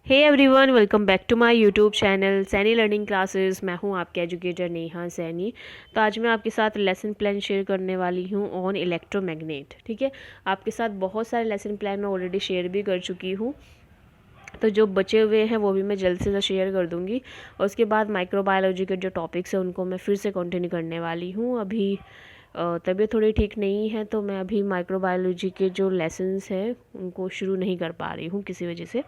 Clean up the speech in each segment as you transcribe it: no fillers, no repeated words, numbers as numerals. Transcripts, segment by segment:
Hey everyone, welcome back to my YouTube channel Saini learning classes. मैं हूं आपके educator Neha Saini. तो आज मैं आपके साथ लेसन प्लान शेयर करने वाली हूं ऑन इलेक्ट्रोमैग्नेट। ठीक है, आपके साथ बहुत सारे लेसन प्लान मैं ऑलरेडी शेयर भी कर चुकी हूं, तो जो बचे हुए हैं वो भी मैं जल्द से जल्द शेयर कर दूंगी। और उसके बाद माइक्रोबायोलॉजी के जो टॉपिक्स हैं उनको मैं फिर से कंटिन्यू करने वाली हूँ। अभी तबीयत थोड़ी ठीक नहीं है, तो मैं अभी माइक्रोबायोलॉजी के जो लेसन्स हैं उनको शुरू नहीं कर पा रही हूँ किसी वजह से।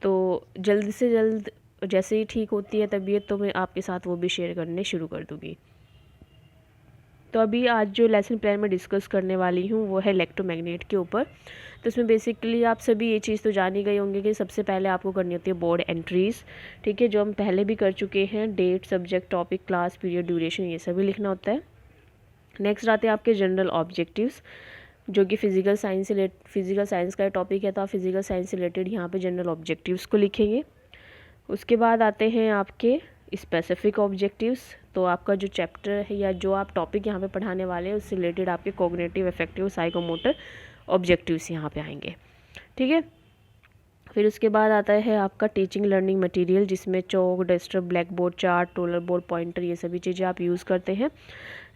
तो जल्द से जल्द जैसे ही ठीक होती है तबीयत, तो मैं आपके साथ वो भी शेयर करने शुरू कर दूँगी। तो अभी आज जो लेसन प्लान में डिस्कस करने वाली हूँ वो है इलेक्ट्रोमैग्नेट के ऊपर। तो इसमें बेसिकली आप सभी ये चीज़ तो जान ही गए होंगे कि सबसे पहले आपको करनी होती है बोर्ड एंट्रीज़। ठीक है, जो हम पहले भी कर चुके हैं, date, subject, topic, class, period, duration, ये सभी लिखना होता है। नेक्स्ट आते हैं आपके जनरल ऑब्जेक्टिव्स, जो कि फिजिकल साइंस का टॉपिक है, तो आप फिजिकल साइंस से रिलेटेड यहाँ पे जनरल ऑब्जेक्टिव्स को लिखेंगे। उसके बाद आते हैं आपके स्पेसिफिक ऑब्जेक्टिव्स। तो आपका जो चैप्टर है या जो आप टॉपिक यहाँ पे पढ़ाने वाले हैं उससे रिलेटेड आपके कॉग्निटिव, अफेक्टिव, साइकोमोटर ऑब्जेक्टिव्स यहाँ पे आएंगे। ठीक है, फिर उसके बाद आता है आपका टीचिंग लर्निंग मटेरियल, जिसमें chalk, duster, black board, chart, roller board, pointer, ये सभी चीज़ें आप यूज़ करते हैं।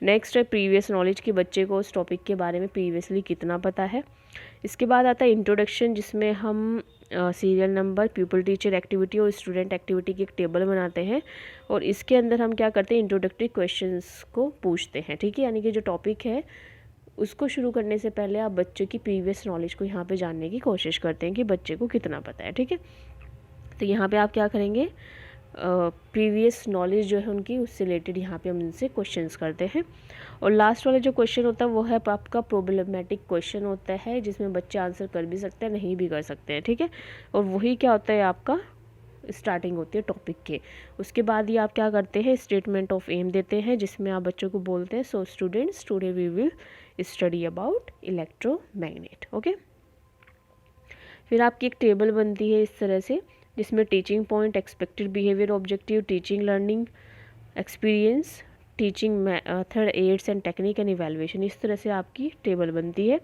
नेक्स्ट है प्रीवियस नॉलेज, कि बच्चे को उस टॉपिक के बारे में प्रीवियसली कितना पता है। इसके बाद आता है इंट्रोडक्शन, जिसमें हम serial number, people teacher activity और स्टूडेंट एक्टिविटी की एक टेबल बनाते हैं, और इसके अंदर हम क्या करते हैं, इंट्रोडक्टरी क्वेश्चंस को पूछते हैं। ठीक है, यानी कि जो टॉपिक है उसको शुरू करने से पहले आप बच्चे की प्रीवियस नॉलेज को यहाँ पे जानने की कोशिश करते हैं कि बच्चे को कितना पता है। ठीक है, तो यहाँ पे आप क्या करेंगे, प्रीवियस नॉलेज जो है उनकी, उससे रिलेटेड यहाँ पे हम उनसे क्वेश्चंस करते हैं। और लास्ट वाला जो क्वेश्चन होता है वो है आपका प्रॉब्लमेटिक क्वेश्चन होता है, जिसमें बच्चे आंसर कर भी सकते हैं, नहीं भी कर सकते हैं। ठीक है, और वही क्या होता है, आपका स्टार्टिंग होती है टॉपिक के। उसके बाद ही आप क्या करते हैं, स्टेटमेंट ऑफ एम देते हैं, जिसमें आप बच्चों को बोलते हैं, so students today we will study about electromagnet. Okay, फिर आपकी एक टेबल बनती है इस तरह से, जिसमें teaching point, expected behaviour objective, teaching learning experience, teaching method, aids and technique and evaluation, इस तरह से आपकी टेबल बनती है,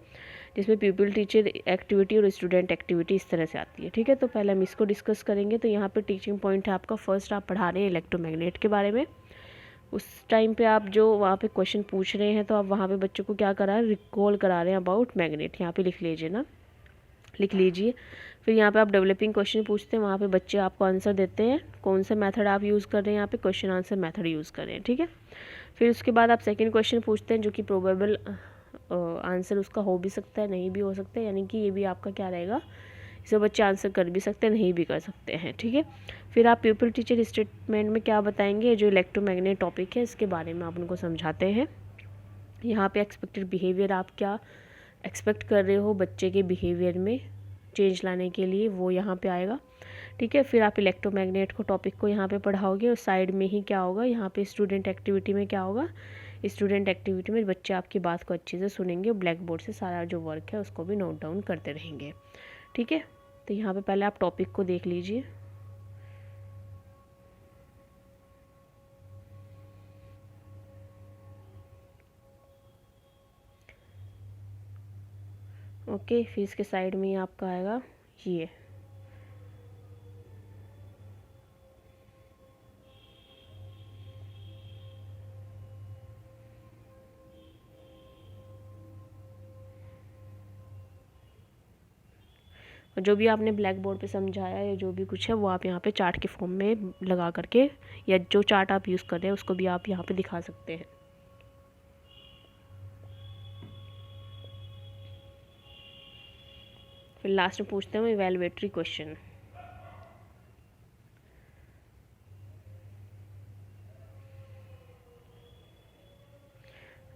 जिसमें पीपल टीचर एक्टिविटी और स्टूडेंट एक्टिविटी इस तरह से आती है। ठीक है, तो पहले हम इसको डिस्कस करेंगे। तो यहाँ पे टीचिंग पॉइंट है आपका, फर्स्ट आप पढ़ा रहे हैं इलेक्ट्रोमैग्नेट के बारे में। उस टाइम पे आप जो वहाँ पे क्वेश्चन पूछ रहे हैं, तो आप वहाँ पे बच्चों को क्या करा रहे हैं, रिकॉल करा रहे हैं अबाउट मैग्नेट। यहाँ पे लिख लीजिए ना, लिख लीजिए। फिर यहाँ पे आप डेवलपिंग क्वेश्चन पूछते हैं, वहाँ पे बच्चे आपको आंसर देते हैं, कौन सा मेथड आप यूज़ कर रहे हैं, यहाँ पे क्वेश्चन आंसर मेथड यूज़ कर रहे हैं। ठीक है, फिर उसके बाद आप सेकंड क्वेश्चन पूछते हैं, जो कि प्रोबेबल आंसर उसका हो भी सकता है, नहीं भी हो सकता है, यानी कि ये भी आपका क्या रहेगा, इसे बच्चे आंसर कर भी सकते हैं, नहीं भी कर सकते हैं। ठीक है, फिर आप पीपल टीचर स्टेटमेंट में क्या बताएंगे, जो इलेक्ट्रोमैग्नेट टॉपिक है इसके बारे में आप उनको समझाते हैं। यहाँ पे एक्सपेक्टेड बिहेवियर, आप क्या एक्सपेक्ट कर रहे हो बच्चे के बिहेवियर में चेंज लाने के लिए, वो यहाँ पे आएगा। ठीक है, फिर आप इलेक्ट्रोमैग्नेट को टॉपिक को यहाँ पे पढ़ाओगे, और साइड में ही क्या होगा, यहाँ पे स्टूडेंट एक्टिविटी में क्या होगा, स्टूडेंट एक्टिविटी में बच्चे आपकी बात को अच्छे से सुनेंगे, ब्लैक बोर्ड से सारा जो वर्क है उसको भी नोट डाउन करते रहेंगे। ठीक है, तो यहाँ पे पहले आप टॉपिक को देख लीजिए। ओके, फिर इसके साइड में ही आपका आएगा ये, जो भी आपने ब्लैक बोर्ड पे समझाया या जो भी कुछ है वो आप यहाँ पे चार्ट के फॉर्म में लगा करके, या जो चार्ट आप यूज़ कर रहे हैं उसको भी आप यहाँ पे दिखा सकते हैं। फिर लास्ट में पूछते हैं इवैल्यूएटरी क्वेश्चन।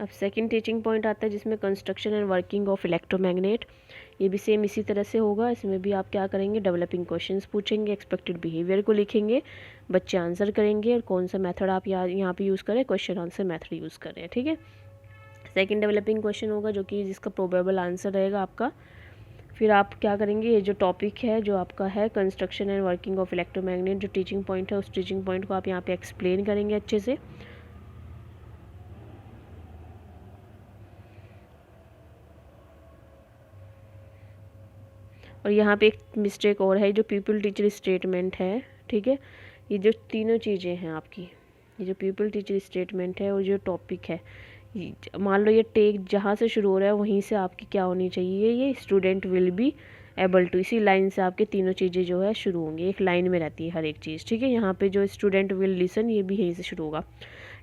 अब सेकंड टीचिंग पॉइंट आता है, जिसमें construction and working of electromagnet. ये भी सेम इसी तरह से होगा। इसमें भी आप क्या करेंगे, डेवलपिंग क्वेश्चंस पूछेंगे, एक्सपेक्टेड बिहेवियर को लिखेंगे, बच्चे आंसर करेंगे, और कौन सा मेथड आप यहाँ पे यूज़ करें, क्वेश्चन आंसर मेथड यूज़ करें। ठीक है, सेकंड डेवलपिंग क्वेश्चन होगा, जो कि जिसका प्रोबेबल आंसर रहेगा आपका। फिर आप क्या करेंगे, ये जो टॉपिक है जो आपका है construction and working of electromagnet, जो टीचिंग पॉइंट है उस टीचिंग पॉइंट को आप यहाँ पे एक्सप्लेन करेंगे अच्छे से। और यहाँ पे एक मिस्टेक और है, जो पीपल टीचर स्टेटमेंट है, ठीक है, ये जो तीनों चीज़ें हैं आपकी, ये जो पीपल टीचर स्टेटमेंट है और जो टॉपिक है, मान लो ये टेक जहाँ से शुरू हो रहा है वहीं से आपकी क्या होनी चाहिए, ये student will be able to, इसी लाइन से आपके तीनों चीज़ें जो है शुरू होंगी, एक लाइन में रहती है हर एक चीज़, ठीक है। यहाँ पे जो स्टूडेंट विल लिसन, ये भी यहीं से शुरू होगा,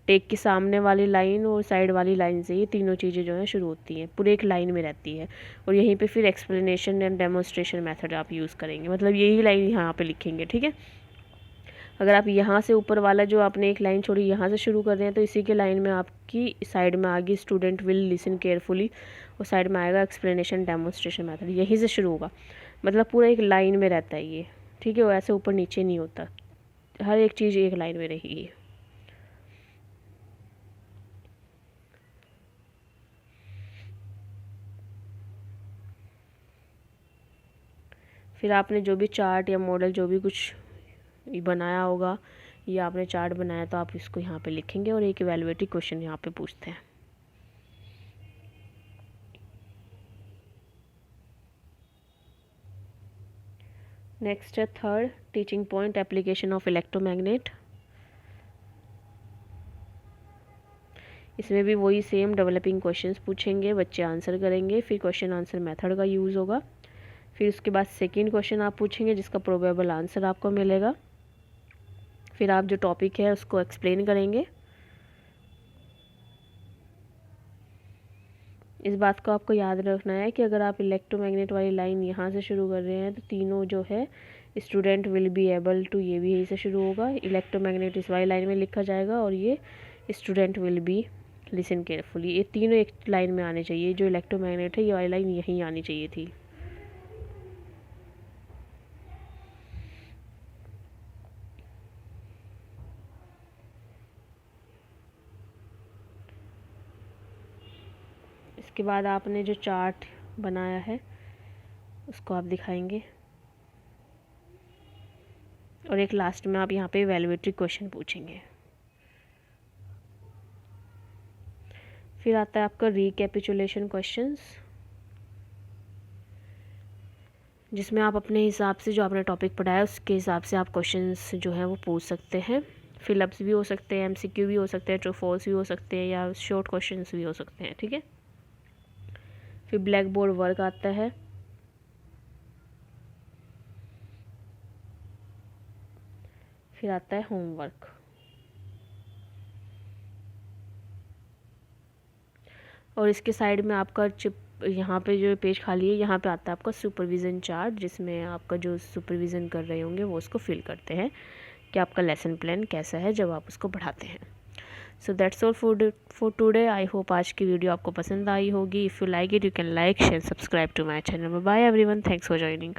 टेक की सामने वाली लाइन और साइड वाली लाइन से ये तीनों चीज़ें जो हैं शुरू होती हैं, पूरे एक लाइन में रहती है। और यहीं पे फिर एक्सप्लेनेशन एंड डेमोन्स्ट्रेशन मेथड आप यूज़ करेंगे, मतलब यही लाइन यहाँ पे लिखेंगे, ठीक है। अगर आप यहाँ से ऊपर वाला जो आपने एक लाइन छोड़ी यहाँ से शुरू कर रहे हैं, तो इसी के लाइन में आपकी साइड में आगे स्टूडेंट विल लिसन केयरफुली, और साइड में आएगा एक्सप्लेनेशन डेमोन्स्ट्रेशन मेथड, यहीं से शुरू होगा, मतलब पूरा एक लाइन में रहता है ये, ठीक है। वो ऐसे ऊपर नीचे नहीं होता, हर एक चीज़ एक लाइन में रहेगी। फिर आपने जो भी चार्ट या मॉडल जो भी कुछ बनाया होगा, या आपने चार्ट बनाया, तो आप इसको यहाँ पे लिखेंगे और एक इवैल्यूएटिव क्वेश्चन यहाँ पे पूछते हैं। नेक्स्ट है third, teaching point application of electromagnet. इसमें भी वही सेम डेवलपिंग क्वेश्चंस पूछेंगे, बच्चे आंसर करेंगे, फिर क्वेश्चन आंसर मेथड का यूज़ होगा। फिर उसके बाद सेकंड क्वेश्चन आप पूछेंगे जिसका प्रोबेबल आंसर आपको मिलेगा। फिर आप जो टॉपिक है उसको एक्सप्लेन करेंगे। इस बात को आपको याद रखना है कि अगर आप इलेक्ट्रोमैग्नेट वाली लाइन यहाँ से शुरू कर रहे हैं, तो तीनों जो है student will be able to, ये भी यहीं से शुरू होगा, इलेक्ट्रोमैग्नेट इस वाली लाइन में लिखा जाएगा, और ये student will B listen carefully, ये तीनों एक लाइन में आने चाहिए। जो इलेक्ट्रोमैग्नेट है ये वाली लाइन यहीं आनी चाहिए थी। इसके बाद आपने जो चार्ट बनाया है उसको आप दिखाएंगे, और एक लास्ट में आप यहाँ पे इवैल्यूएटिव क्वेश्चन पूछेंगे। फिर आता है आपका रिकैपिचुलेशन क्वेश्चंस, जिसमें आप अपने हिसाब से जो आपने टॉपिक पढ़ाया उसके हिसाब से आप क्वेश्चंस जो है वो पूछ सकते हैं। फिलअप्स भी हो सकते हैं, एमसीक्यू भी हो सकते हैं, ट्रू फॉल्स भी हो सकते हैं, या शॉर्ट क्वेश्चंस भी हो सकते हैं, ठीक है। फिर ब्लैक बोर्ड वर्क आता है, फिर आता है होमवर्क। और इसके साइड में आपका चिप यहाँ पे जो पेज खाली है, यहाँ पे आता है आपका सुपरविज़न चार्ट, जिसमें आपका जो सुपरविज़न कर रहे होंगे वो उसको फिल करते हैं कि आपका लेसन प्लान कैसा है जब आप उसको पढ़ाते हैं। So that's all for today. I hope आज की वीडियो आपको पसंद आई होगी। If you like it, you can like, share, subscribe to my channel. Bye everyone, thanks for joining.